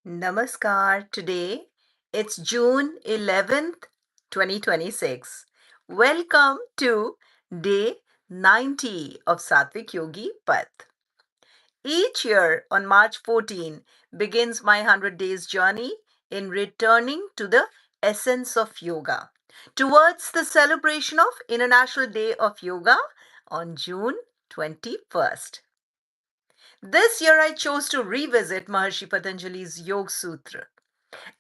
Namaskar. Today it's June 11th, 2026. Welcome to day 90 of Satvik Yogi Path. Each year on March 14 begins my 100 days journey in returning to the essence of yoga towards the celebration of International Day of Yoga on June 21st. This year I chose to revisit Maharishi Patanjali's Yoga Sūtra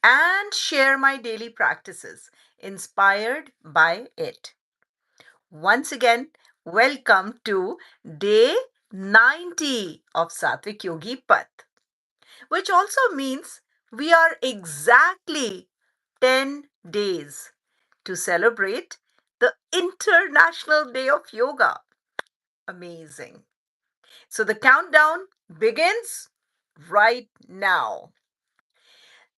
and share my daily practices inspired by it. Once again, welcome to day 90 of Satvik Yogi Path, which also means we are exactly 10 days to celebrate the International Day of Yoga. Amazing. So the countdown begins right now.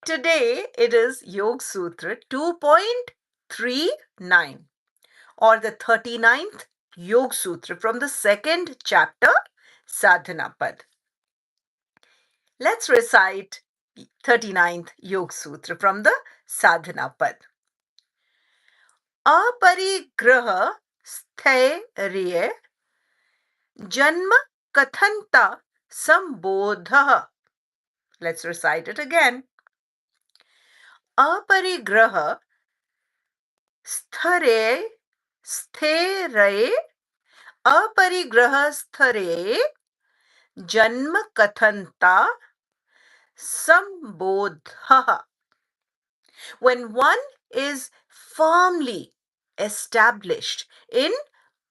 Today it is Yoga Sūtra 2.39 or the 39th Yoga Sūtra from the second chapter Sadhana Pad. Let's recite 39th Yoga Sūtra from the Sadhana Pad. Aparigraha sthairye janma kathanta sambodha. Let's recite it again. Aparigraha स्थरे स्थिरे अपरिग्रहस्थरे जन्म कथंता sambodha. When one is firmly established in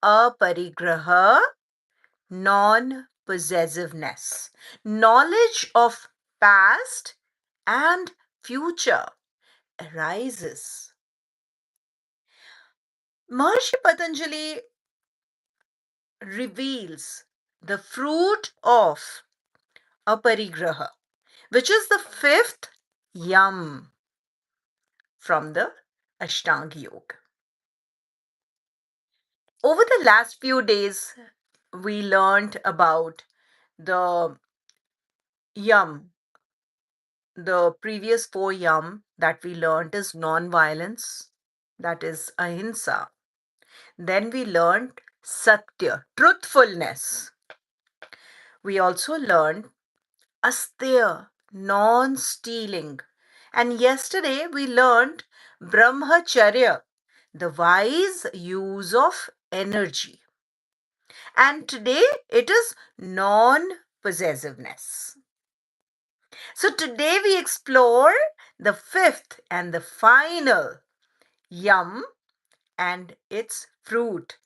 aparigraha, non-possessiveness, knowledge of past and future arises. Maharishi Patanjali reveals the fruit of Aparigraha, which is the fifth yam from the Ashtanga Yoga. Over the last few days, we learned about the yam. The previous four yam that we learned is non-violence, that is ahimsa. Then we learned satya, truthfulness. We also learned asteya, non-stealing. And yesterday we learned brahmacharya, the wise use of energy. And today it is non-possessiveness. So today we explore the fifth and the final yam and its fruit,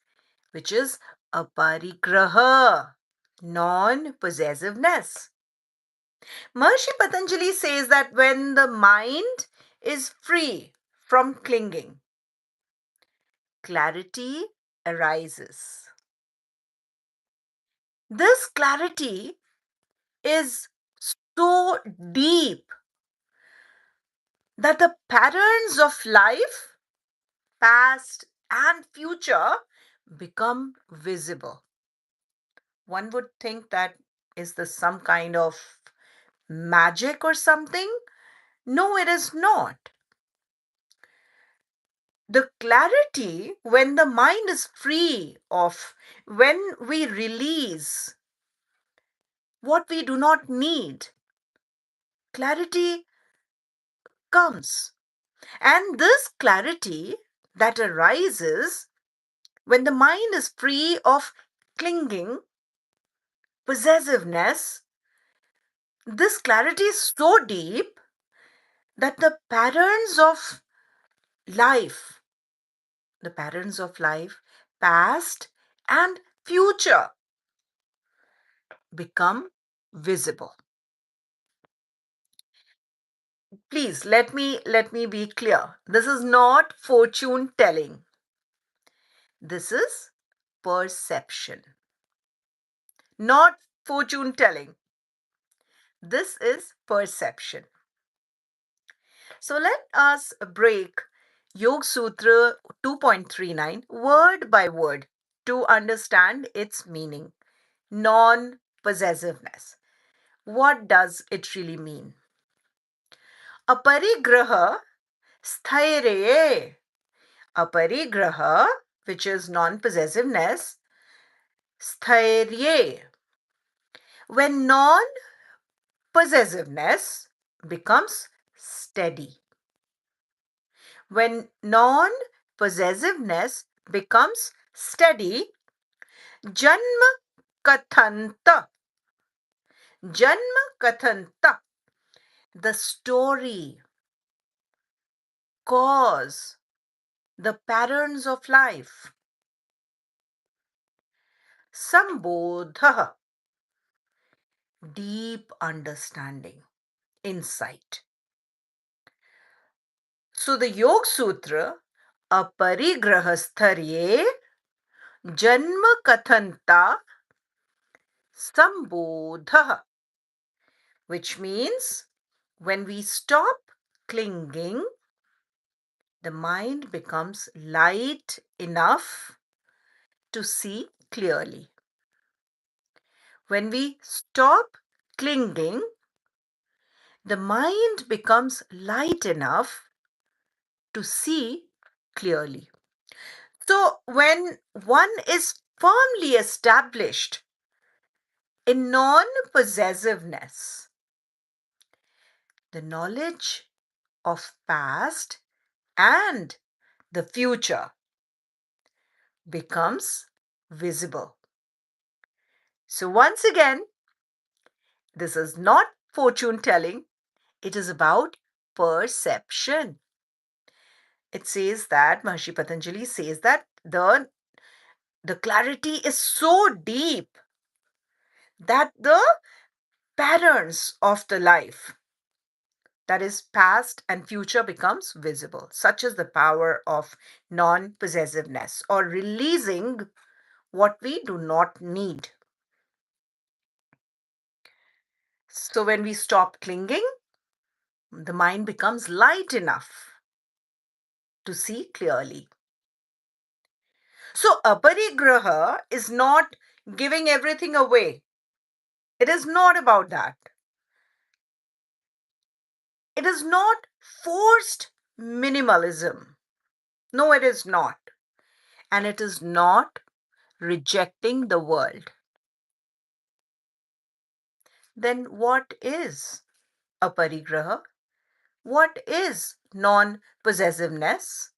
which is aparigraha, non-possessiveness. Maharishi Patanjali says that when the mind is free from clinging, clarity arises. This clarity is so deep that the patterns of life, past and future, become visible. One would think that is this some kind of magic or something? No, it is not. The clarity, when the mind is free of, when we release what we do not need, clarity comes. And this clarity that arises when the mind is free of clinging, possessiveness, this clarity is so deep that the patterns of life, past and future, become visible. Please let me be clear. This is not fortune telling. This is perception. Not fortune telling. This is perception. So let us break Yoga Sutra 2.39 word by word to understand its meaning. Non-possessiveness. What does it really mean? Aparigraha sthairye. Aparigraha, which is non-possessiveness, sthairye. When non-possessiveness becomes steady. When non-possessiveness becomes steady, janma kathanta. Janma kathanta. The story, cause, the patterns of life. Sambodha. Deep understanding, insight. So the Yoga Sūtra, Aparigrahastharye Janma Kathanta Sambodha, which means when we stop clinging, the mind becomes light enough to see clearly. When we stop clinging, the mind becomes light enough to see clearly. So, when one is firmly established in non possessiveness, the knowledge of past and the future becomes visible. So, once again, this is not fortune telling, it is about perception. It says that, Maharishi Patanjali says that the clarity is so deep that the patterns of the life, that is past and future, becomes visible. Such is the power of non-possessiveness, or releasing what we do not need. So when we stop clinging, the mind becomes light enough to see clearly. So aparigraha is not giving everything away. It is not about that. It is not forced minimalism. No, it is not. And it is not rejecting the world. Then what is aparigraha? What is non-possessiveness?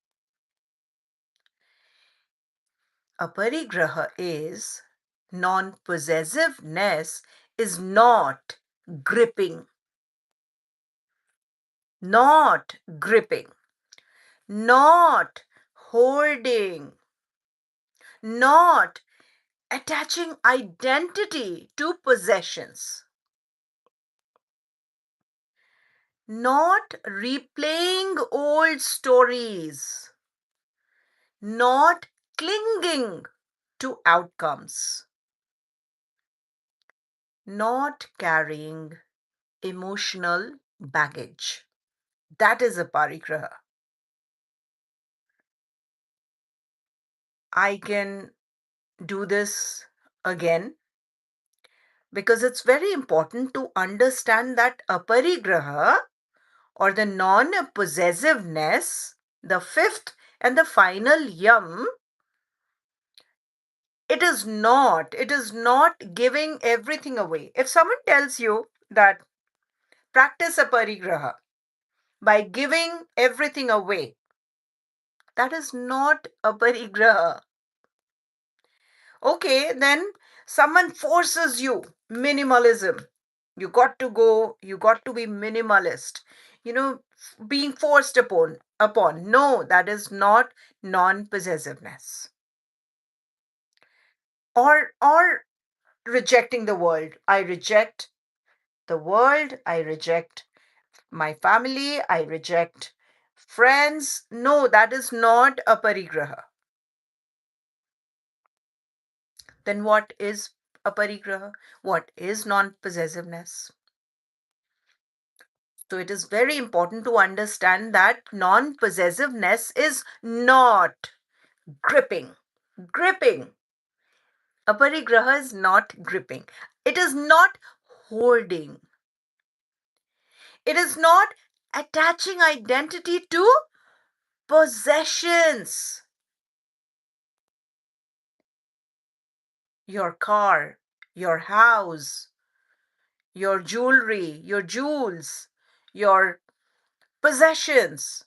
Aparigraha is non-possessiveness is not gripping, not gripping, not hoarding, not attaching identity to possessions, not replaying old stories, not clinging to outcomes, not carrying emotional baggage. That is a parigraha. I can do this again because it's very important to understand that aparigraha, or the non-possessiveness, the fifth and the final yam, it is not giving everything away. If someone tells you that practice aparigraha by giving everything away, that is not aparigraha. Okay, then someone forces you minimalism. You got to go, you got to be minimalist. Being forced upon. No, that is not non-possessiveness. Or rejecting the world. I reject the world, I reject my family, I reject friends. No, that is not a parigraha. Then what is a parigraha? What is non-possessiveness? So it is very important to understand that non-possessiveness is not gripping. Gripping. Aparigraha is not gripping. It is not hoarding. It is not attaching identity to possessions. Your car, your house, your jewelry, your jewels, your possessions.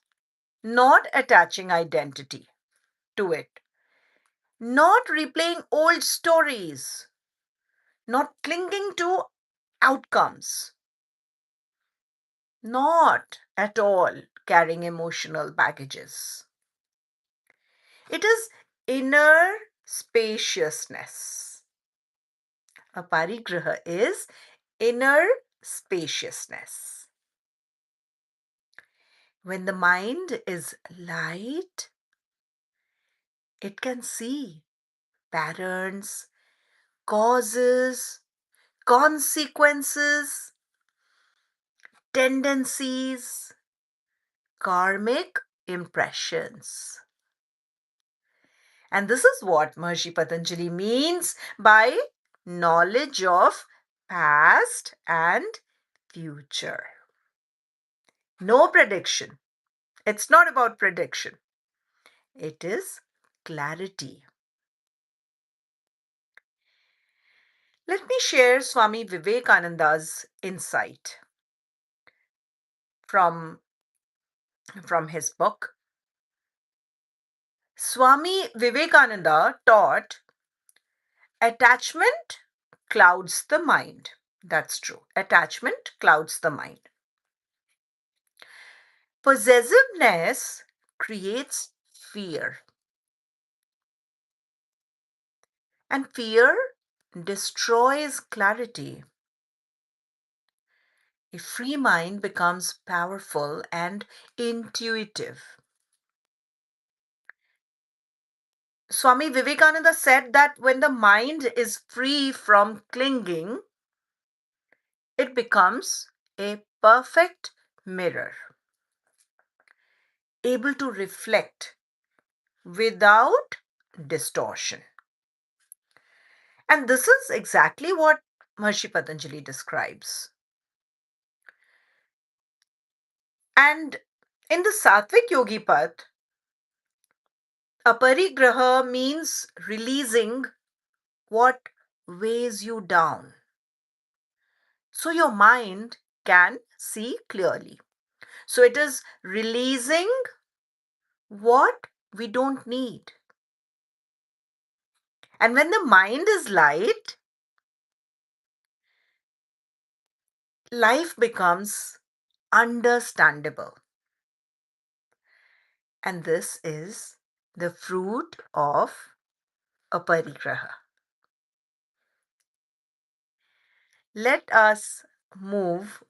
Not attaching identity to it. Not replaying old stories. Not clinging to outcomes. Not at all carrying emotional baggages. It is inner spaciousness. Aparigraha is inner spaciousness. When the mind is light, it can see patterns, causes, consequences, tendencies, karmic impressions. And this is what Maharishi Patanjali means by knowledge of past and future. No prediction. It's not about prediction. It is clarity. Let me share Swami Vivekananda's insight from his book. Swami Vivekananda taught attachment clouds the mind. That's true. Attachment clouds the mind. Possessiveness creates fear. And fear destroys clarity. A free mind becomes powerful and intuitive. Swami Vivekananda said that when the mind is free from clinging, it becomes a perfect mirror, able to reflect without distortion. And this is exactly what Maharishi Patanjali describes. And in the Satvik Yogi Path, Aparigraha means releasing what weighs you down so your mind can see clearly. So it is releasing what we don't need. And when the mind is light, life becomes understandable. And this is the fruit of Aparigraha. Let us move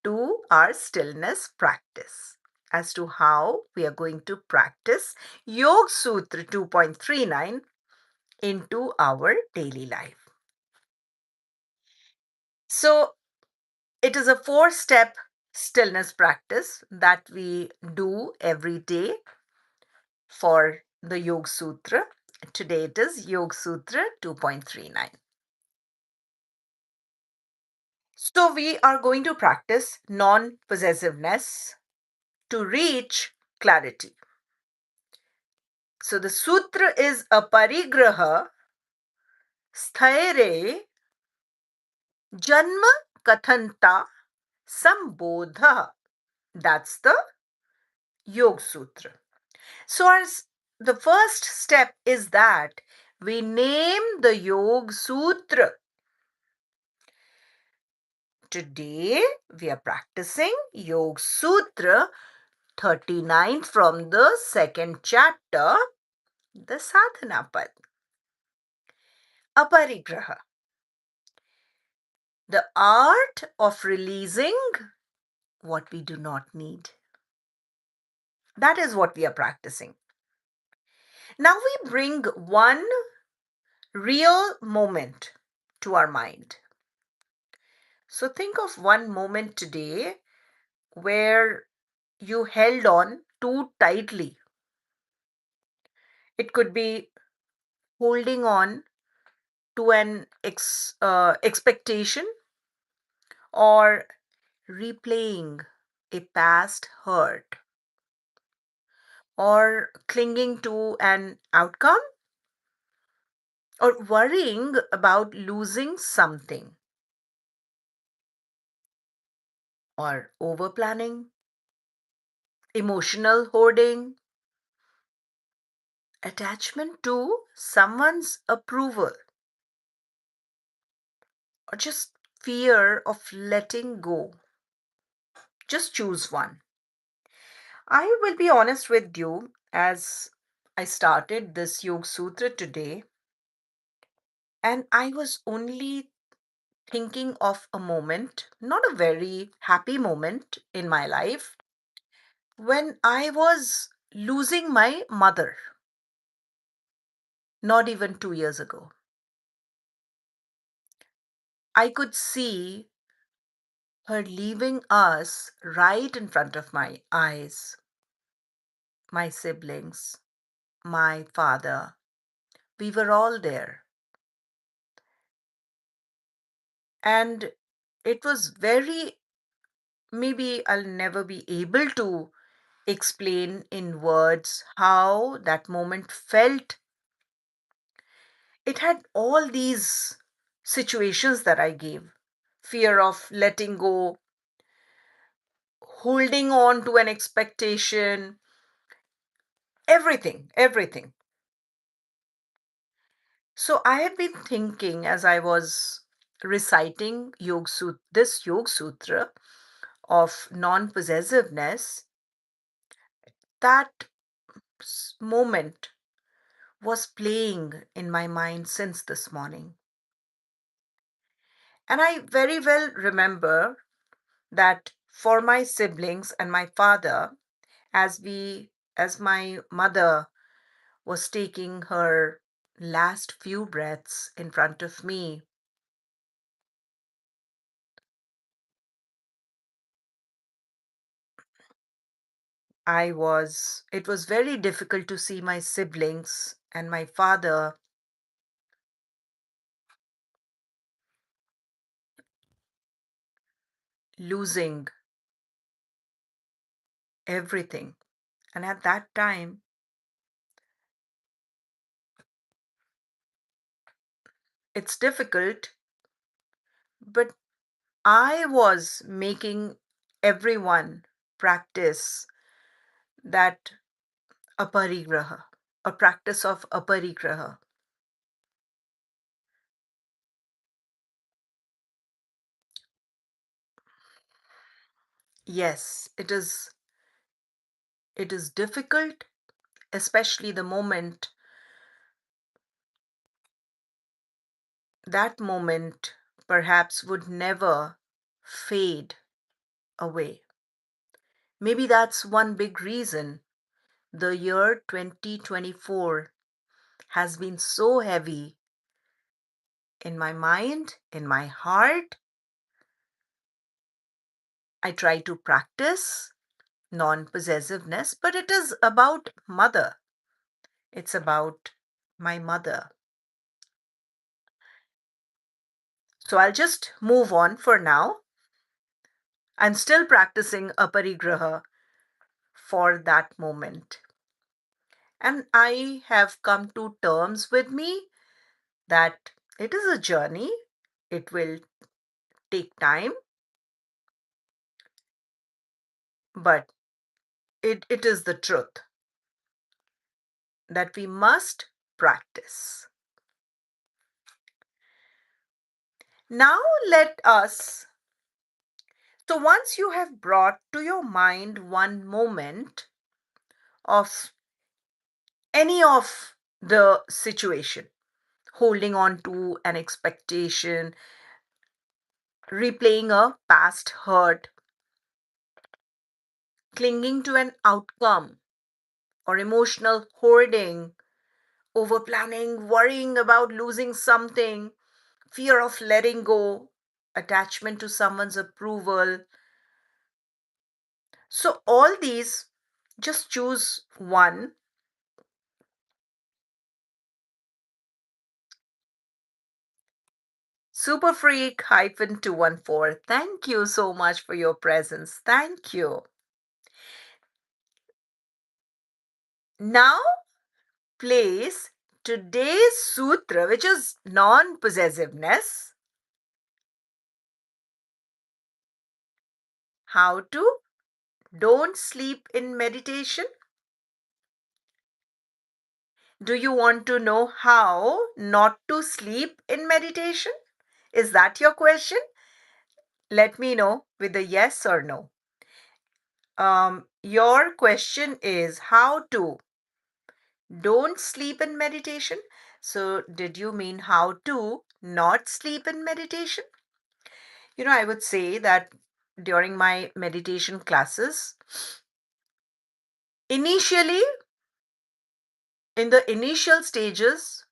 to our stillness practice as to how we are going to practice Yoga Sūtra 2.39 into our daily life. So, it is a 4-step stillness practice that we do every day for the Yoga Sūtra. Today it is Yoga Sūtra 2.39. So, we are going to practice non possessiveness to reach clarity. So the sutra is Aparigraha Sthaire Janma Kathanta Sambodha. That's the Yoga Sutra. So the first step is that we name the Yoga Sutra. Today we are practicing Yoga Sutra 39 from the second chapter, the Sadhana Pad. Aparigraha. The art of releasing what we do not need. That is what we are practicing. Now we bring one real moment to our mind. So think of one moment today where you held on too tightly. It could be holding on to an expectation or replaying a past hurt, or clinging to an outcome, or worrying about losing something, or over planning, emotional hoarding, attachment to someone's approval, or just fear of letting go. Just choose one. I will be honest with you, as I started this Yoga Sutra today, and I was only thinking of a moment, not a very happy moment in my life, when I was losing my mother, not even 2 years ago. I could see her leaving us right in front of my eyes, my siblings, my father. We were all there. And it was very, maybe I'll never be able to explain in words how that moment felt. It had all these situations that I gave: fear of letting go, holding on to an expectation, everything, everything. So I had been thinking as I was reciting this Yoga Sutra of non possessiveness, that moment was playing in my mind since this morning. And I very well remember that for my siblings and my father, as my mother was taking her last few breaths in front of me, it was very difficult to see my siblings and my father losing everything. And at that time, it's difficult, but I was making everyone practice that aparigraha, a practice of aparigraha. Yes, it is difficult, especially the moment, that moment perhaps would never fade away. Maybe that's one big reason the year 2024 has been so heavy in my mind, in my heart. I try to practice non possessiveness, but it is about mother. It's about my mother. So I'll just move on for now. I'm still practicing aparigraha for that moment. And I have come to terms with me that it is a journey, it will take time, but it is the truth that we must practice. Now, let us. So, once you have brought to your mind one moment of any of the situation, holding on to an expectation, replaying a past hurt, clinging to an outcome, or emotional hoarding, over planning, worrying about losing something, fear of letting go, attachment to someone's approval. So, all these, just choose one. Superfreak-214. Thank you so much for your presence. Thank you. Now, place today's sutra, which is non-possessiveness. How to don't sleep in meditation. Do you want to know how not to sleep in meditation? Is that your question? Let me know with a yes or no. Your question is how to don't sleep in meditation. So, did you mean how to not sleep in meditation? I would say that during my meditation classes, initially, in the initial stages,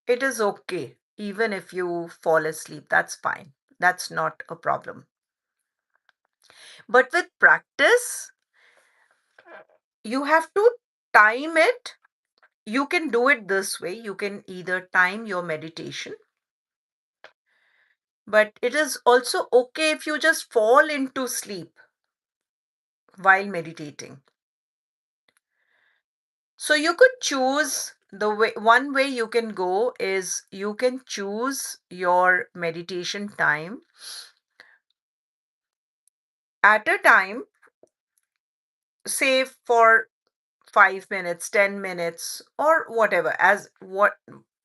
it is okay. Even if you fall asleep, that's fine. That's not a problem. But with practice, you have to time it. You can do it this way. You can either time your meditation, but it is also okay if you just fall into sleep while meditating. So you could choose the way, one way you can go is you can choose your meditation time at a time, say for 5 minutes, 10 minutes, or whatever,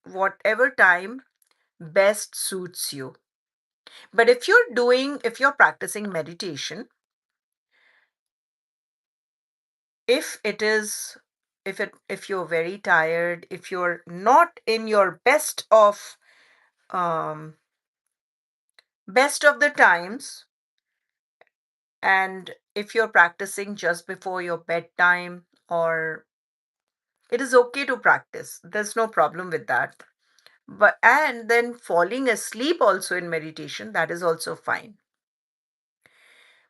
whatever time best suits you. But if you're practicing meditation, if it is if you're very tired, if you're not in your um best of the times, and if you're practicing just before your bedtime, or it is okay to practice, there's no problem with that. But and then falling asleep also in meditation, that is also fine.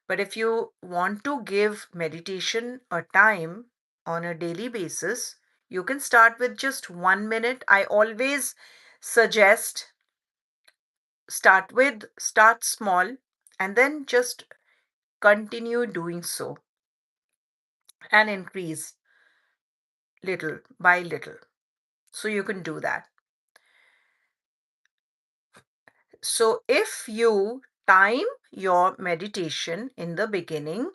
But if you want to give meditation a time on a daily basis, you can start with just 1 minute. I always suggest start small and then just continue doing so and increase little by little. So you can do that. So if you time your meditation in the beginning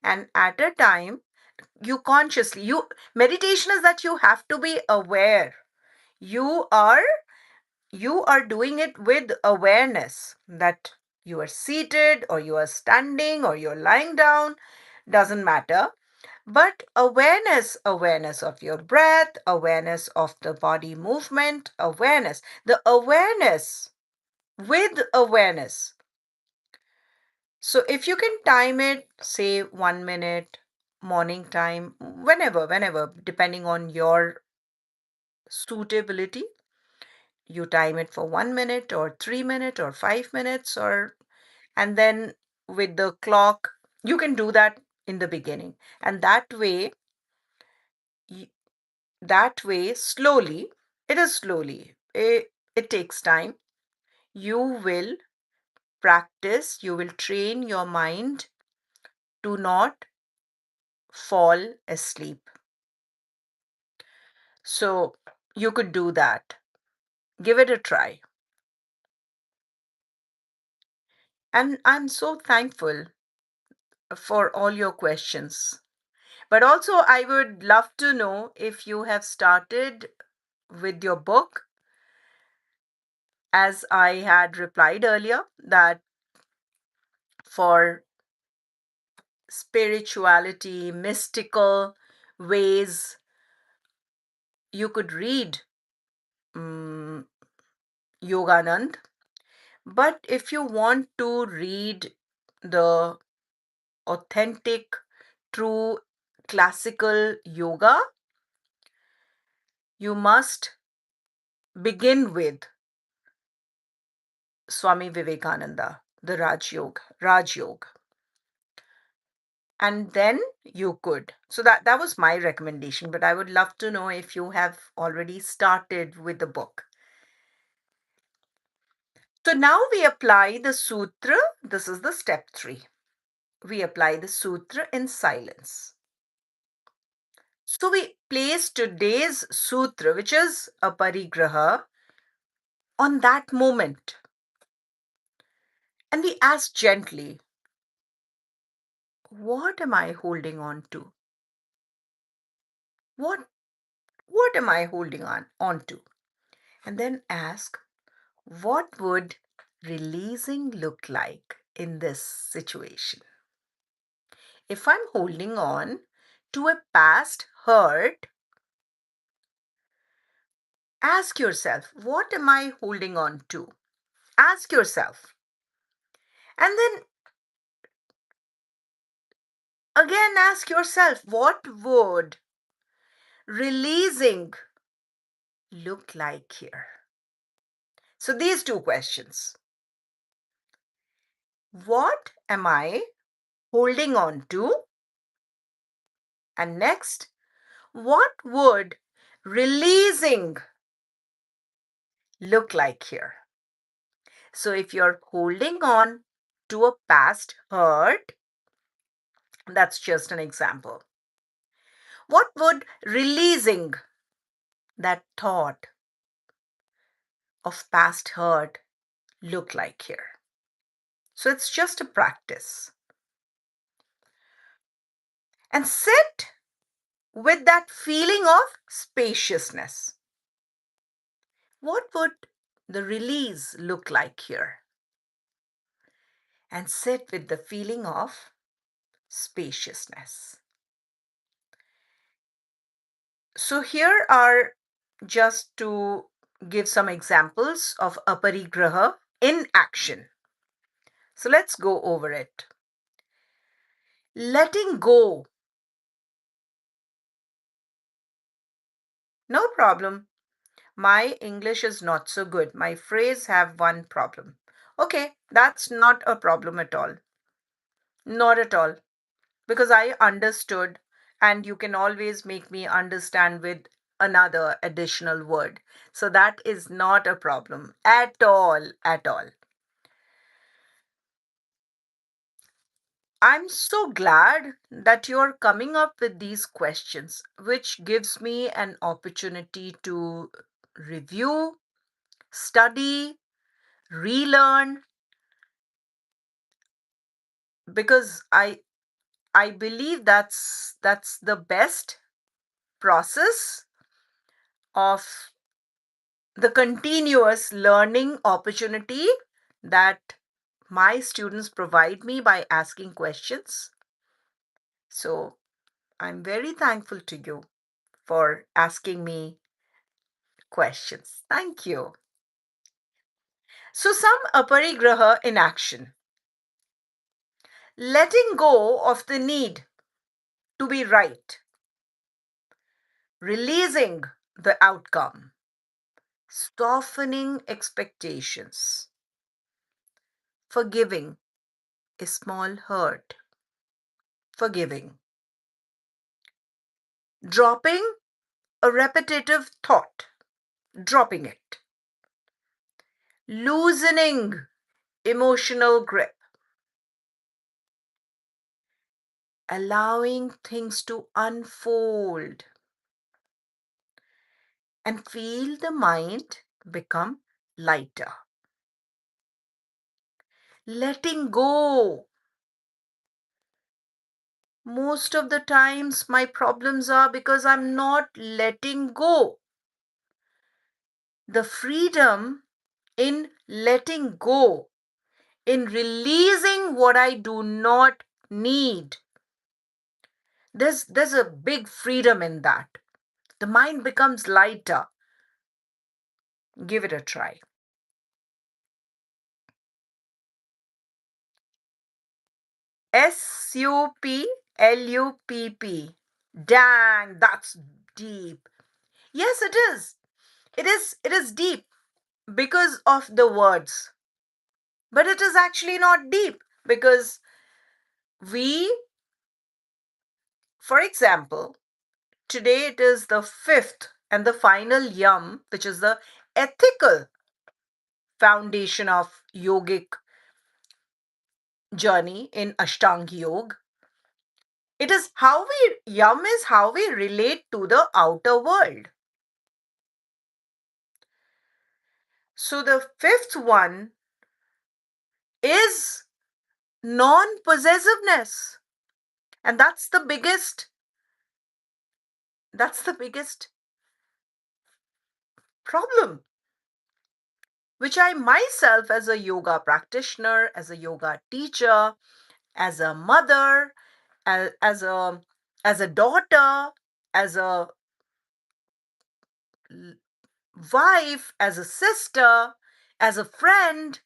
and at a time, you meditation is that you have to be aware. You are you are doing it with awareness that you are seated or you are standing or you're lying down, doesn't matter. But awareness of your breath, awareness of the body movement, the awareness with awareness. So if you can time it, say 1 minute, morning time, whenever, depending on your suitability, you time it for 1 minute or 3 minutes or 5 minutes, or and then with the clock, you can do that in the beginning. And y- that way, slowly, it takes time. You will you will train your mind to not fall asleep. So you could do that. Give it a try. And I'm so thankful for all your questions. But also, I would love to know if you have started with your book, as I had replied earlier, that for spirituality, mystical ways, you could read um, Yoganand. But if you want to read the authentic, true classical yoga, you must begin with Swami Vivekananda, the Raj Yoga. And then you could. So that was my recommendation, but I would love to know if you have already started with the book. So now we apply the sutra. This is the step 3. We apply the sutra in silence. So we place today's sutra, which is Aparigraha, on that moment. And we ask gently, what am I holding on to? What am I holding on to? And then ask, what would releasing look like in this situation? If I'm holding on to a past hurt, ask yourself, what am I holding on to? Ask yourself. And then again, ask yourself, what would releasing look like here? So these two questions. What am I holding on to? And next, what would releasing look like here? So if you're holding on to a past hurt, that's just an example. What would releasing that thought of past hurt look like here? So it's just a practice. And sit with that feeling of spaciousness. What would the release look like here? And sit with the feeling of spaciousness. So here are just to give some examples of Aparigraha in action. So let's go over it. Letting go. No problem. My English is not so good. My phrase have one problem. Okay, that's not a problem at all. Not at all. Because I understood, and you can always make me understand with another additional word. So that is not a problem at all, at all. I'm so glad that you're coming up with these questions, which gives me an opportunity to review, study, relearn, because I believe that's the best process of the continuous learning opportunity that my students provide me by asking questions. So I'm very thankful to you for asking me questions. Thank you. So, some aparigraha in action. Letting go of the need to be right, releasing the outcome, softening expectations, forgiving a small hurt, forgiving, dropping a repetitive thought, dropping it, loosening emotional grip, allowing things to unfold, and feel the mind become lighter. Letting go. Most of the times, my problems are because I'm not letting go. The freedom in letting go, in releasing what I do not need. There's a big freedom in that. The mind becomes lighter. Give it a try. Sup lupp. Dang, that's deep. Yes, it is. It is deep because of the words. But it is actually not deep because we, for example, today it is the fifth and the final yum, which is the ethical foundation of yogic journey in Ashtanga Yoga. It is how we, yum is how we relate to the outer world. So the fifth one is non possessiveness. And that's the biggest problem, which I myself, as a yoga practitioner, as a yoga teacher, as a mother, as a daughter, as a wife, as a sister, as a friend,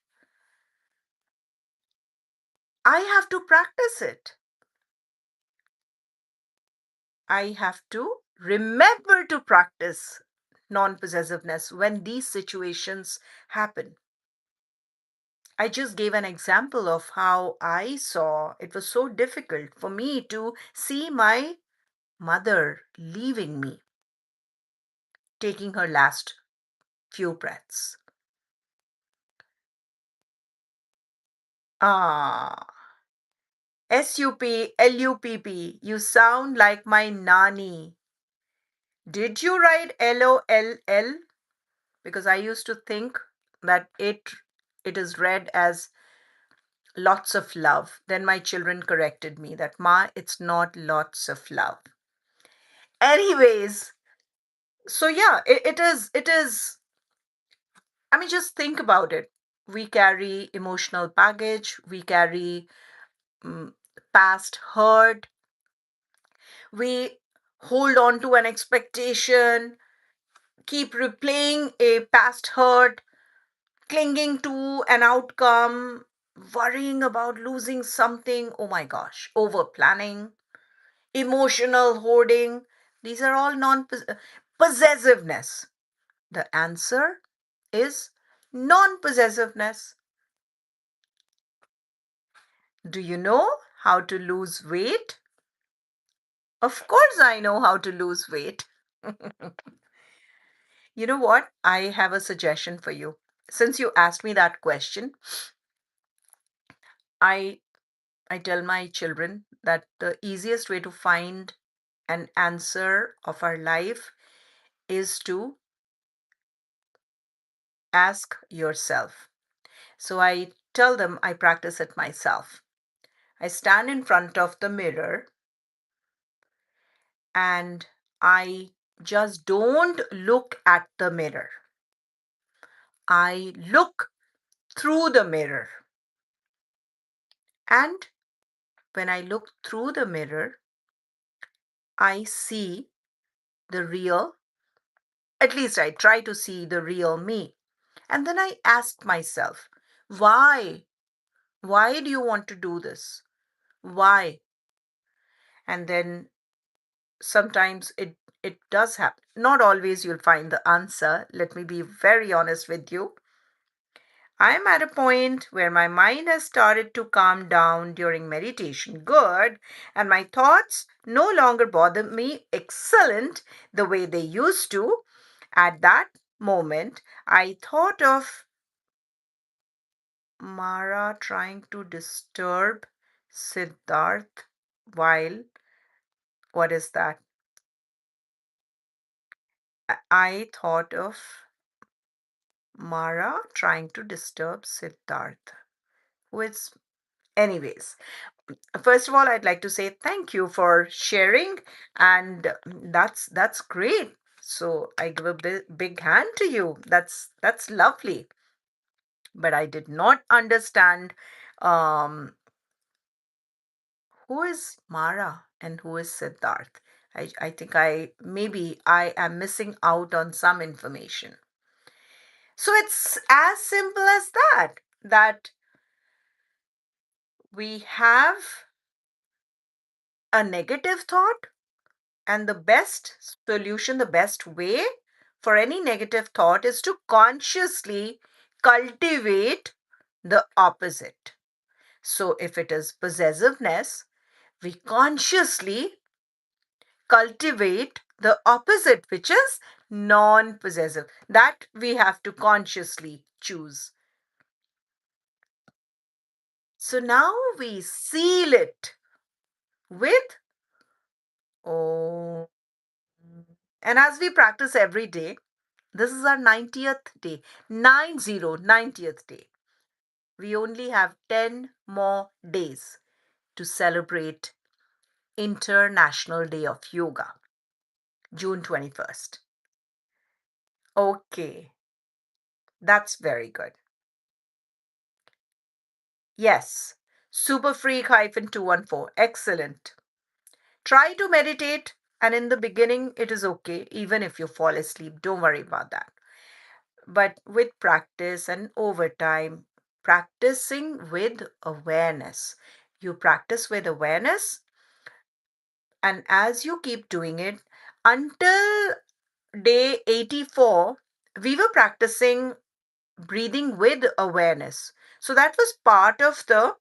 I have to practice it. I have to remember to practice non possessiveness when these situations happen. I just gave an example of how I saw it was so difficult for me to see my mother leaving me, taking her last few breaths. Ah, SUPLUPP, you sound like my nani. Did you write LOLL? Because I used to think that it is read as lots of love. Then my children corrected me that Ma, it's not lots of love. Anyways, so yeah, it is. I mean, just think about it. We carry emotional baggage, we carry mm, past hurt, we hold on to an expectation, keep replaying a past hurt, clinging to an outcome, worrying about losing something. Oh my gosh, over planning, emotional hoarding. These are all non possessiveness. The answer is non possessiveness. Do you know how to lose weight? Of course, I know how to lose weight. You know what? I have a suggestion for you. Since you asked me that question, I I tell my children that the easiest way to find an answer of our life is to ask yourself. So I tell them I practice it myself. I stand in front of the mirror and I just don't look at the mirror. I look through the mirror. And when I look through the mirror, I see the real, at least I try to see the real me. And then I ask myself, why? Why do you want to do this? Why? And then sometimes it does happen. Not always you'll find the answer. Let me be very honest with you. I'm at a point where my mind has started to calm down during meditation. Good. And my thoughts no longer bother me. Excellent. The way they used to. At that moment, I thought of Mara trying to disturb Siddharth while, what is that? I thought of Mara trying to disturb Siddharth. Who is, anyways, first of all, I'd like to say thank you for sharing, and that's great. So I give a big hand to you. That's lovely. But I did not understand um, who is Mara and who is Siddharth. I think maybe I am missing out on some information. So it's as simple as that we have a negative thought, and the best solution, the best way for any negative thought is to consciously cultivate the opposite. So if it is possessiveness, we consciously cultivate the opposite, which is non possessive. That we have to consciously choose. So now we seal it with Om. And as we practice every day, this is our 90th day, 90th day. We only have 10 more days to celebrate International Day of Yoga, June 21st. Okay, that's very good. Yes, Super Freak 214. Excellent. Try to meditate, and in the beginning, it is okay, even if you fall asleep. Don't worry about that. But with practice and over time, practicing with awareness. You practice with awareness, and as you keep doing it, until day 84, we were practicing breathing with awareness. So that was part of the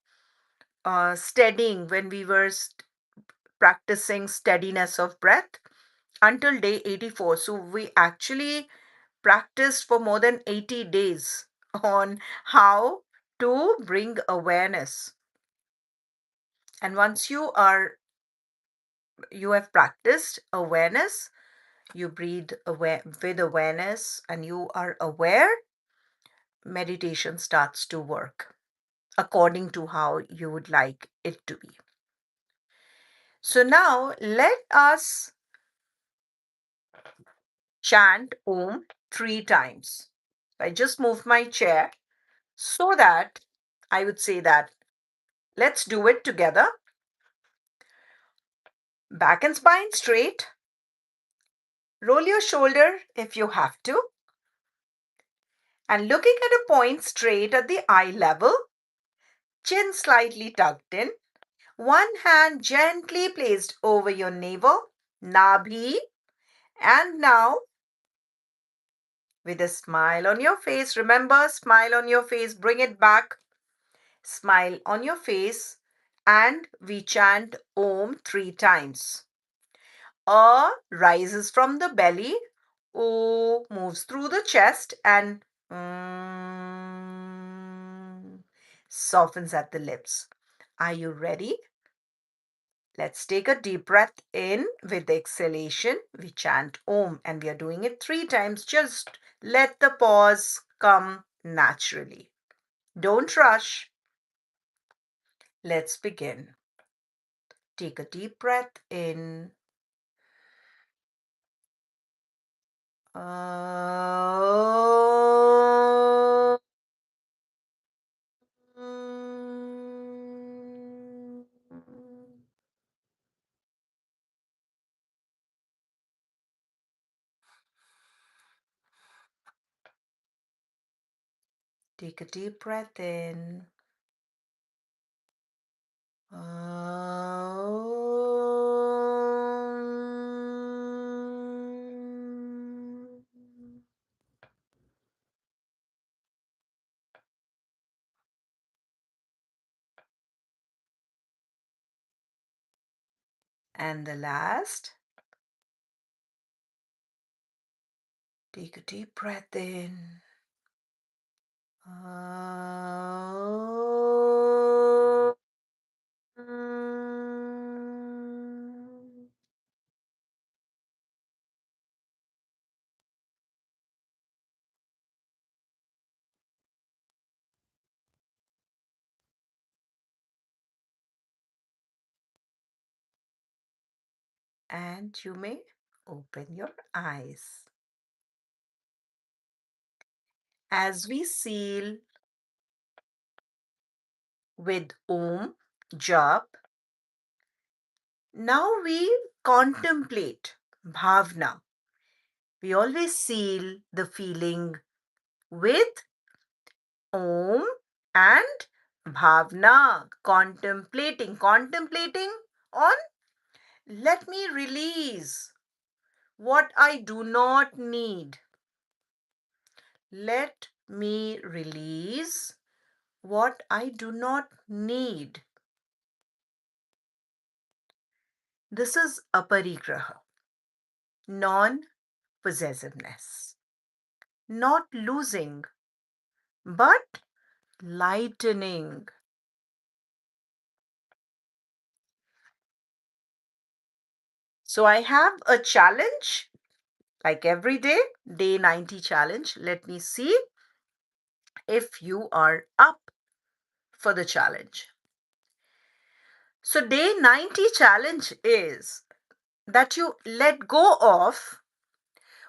steadying when we were practicing steadiness of breath until day 84. So we actually practiced for more than 80 days on how to bring awareness. And once you have practiced awareness, you breathe with awareness and you are aware, meditation starts to work according to how you would like it to be. So now let us chant Om 3 times. I just moved my chair so that I would say that let's do it together. Back and spine straight. Roll your shoulder if you have to. And looking at a point straight at the eye level, chin slightly tucked in. One hand gently placed over your navel, nabhi. And now, with a smile on your face, remember, smile on your face, bring it back. Smile on your face, and we chant Om 3 times. A rises from the belly, O moves through the chest, and softens at the lips. Are you ready? Let's take a deep breath in with the exhalation. We chant Om and we are doing it 3 times. Just let the pause come naturally. Don't rush. Let's begin. Take a deep breath in. Take a deep breath in. And the last, take a deep breath in. And you may open your eyes. As we seal with Om Jap, now we contemplate Bhavna. We always seal the feeling with Om and Bhavna. Contemplating on let me release what I do not need. Let me release what I do not need. This is Aparigraha, non possessiveness, not losing, but lightening. So I have a challenge, like every day, day 90 challenge. Let me see if you are up for the challenge. So day 90 challenge is that you let go of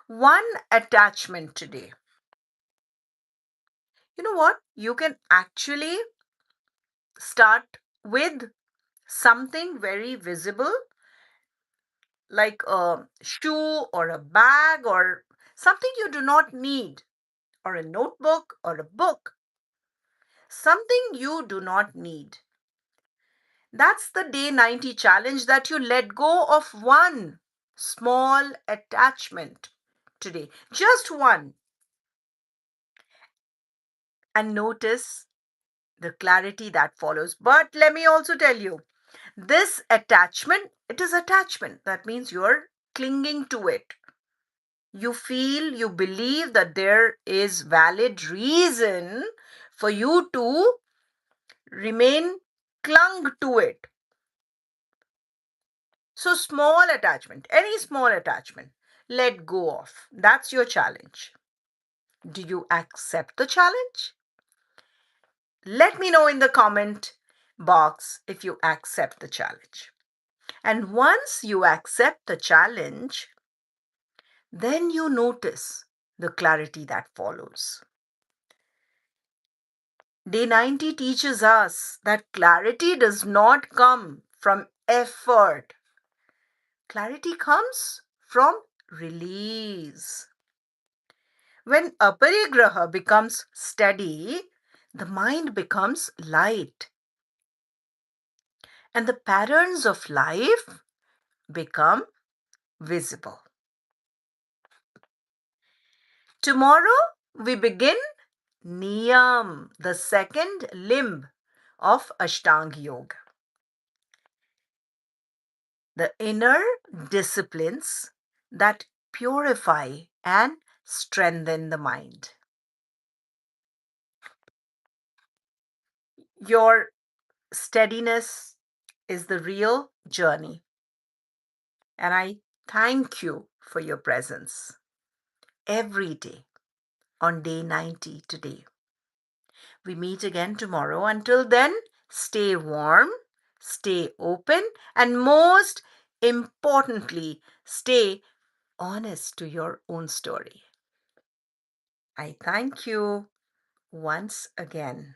one attachment today. You know what? You can actually start with something very visible, like a shoe or a bag or something you do not need, or a notebook or a book, something you do not need. That's the day 90 challenge, that you let go of one small attachment today, just one, and notice the clarity that follows. But let me also tell you, this attachment, it is attachment. That means you're clinging to it. You feel, you believe that there is valid reason for you to remain clung to it. So, small attachment, any small attachment, let go of. That's your challenge. Do you accept the challenge? Let me know in the comment box if you accept the challenge. And once you accept the challenge, then you notice the clarity that follows. Day 90 teaches us that clarity does not come from effort. Clarity comes from release. When Aparigraha becomes steady, the mind becomes light, and the patterns of life become visible. Tomorrow we begin Niyam, the second limb of Ashtanga Yoga, the inner disciplines that purify and strengthen the mind. Your steadiness is the real journey, and I thank you for your presence every day on day 90 today. We meet again tomorrow. Until then, stay warm, stay open, and most importantly, stay honest to your own story. I thank you once again.